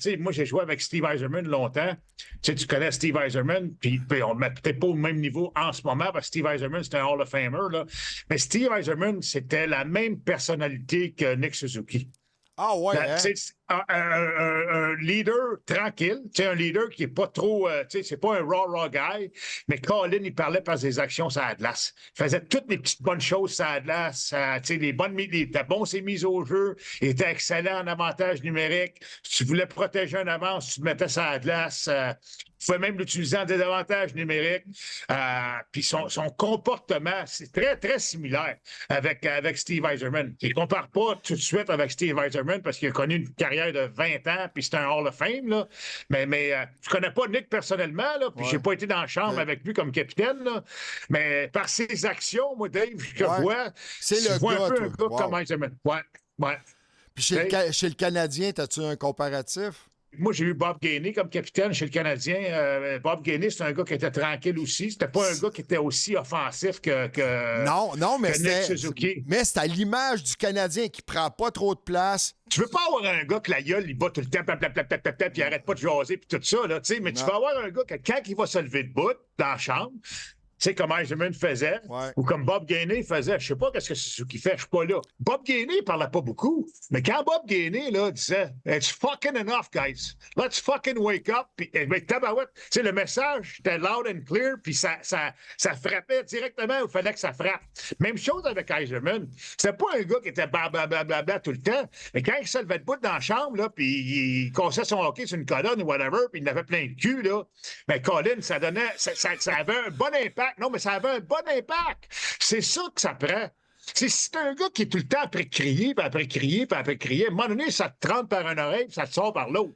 tu sais, moi, j'ai joué avec Steve Yzerman longtemps. Tu sais, tu connais Steve Yzerman, puis on ne met peut-être pas au même niveau en ce moment, parce que Steve Yzerman, c'est un Hall of Famer, là. Mais Steve Yzerman, c'était la même personnalité que Nick Suzuki. Ah ouais, hein? Un leader tranquille, un leader qui n'est pas trop, c'est pas un raw guy, mais Colin, il parlait par ses actions sur la glace. Il faisait toutes les petites bonnes choses sur la glace, il était bon ses mises au jeu, il était excellent en avantage numérique. Si tu voulais protéger une avance, tu te mettais sur la glace. Tu pouvais même l'utiliser en désavantage numérique. Puis son comportement, c'est très, très similaire avec Steve Yzerman. Je ne compare pas tout de suite avec Steve Yzerman parce qu'il a connu une carrière de 20 ans, puis c'est un Hall of Fame. Là. Mais je ne connais pas Nick personnellement, là, puis je n'ai pas été dans la chambre avec lui comme capitaine. Là. Mais par ses actions, moi, Dave, je vois, je vois un peu un toi. gars comme Yzerman. Ouais. Puis chez le Canadien, as-tu un comparatif? Moi, j'ai eu Bob Gainey comme capitaine chez le Canadien. Bob Gainey, c'est un gars qui était tranquille aussi. C'était pas un gars qui était aussi offensif non, mais Nick Suzuki. Mais c'est à l'image du Canadien qui prend pas trop de place. Tu veux pas avoir un gars que la gueule, il bat tout le temps, puis il arrête pas de jaser, puis tout ça, là, tu sais, mais tu veux avoir un gars que quand il va se lever de bout dans la chambre, tu sais, comme Yzerman faisait, ou comme Bob Gainey faisait, je sais pas qu'est-ce que Suzuki fait, je suis pas là. Bob Gainey parlait pas beaucoup, mais quand Bob Gainey, là, disait « It's fucking enough, guys. Let's fucking wake up. » Puis, tabarouette, tu sais, le message était loud and clear, puis ça frappait directement où il fallait que ça frappe. Même chose avec Yzerman. C'était pas un gars qui était blablabla tout le temps, mais quand il se levait de bout dans la chambre, là, puis il cassait son hockey sur une colonne ou whatever, puis il en avait plein de cul, là, mais Colin, ça avait un bon impact. Non, mais ça avait un bon impact. C'est ça que ça prend. Si c'est un gars qui est tout le temps après crier, puis après crier, puis après crier, à un moment donné, ça te trempe par une oreille, puis ça te sort par l'autre.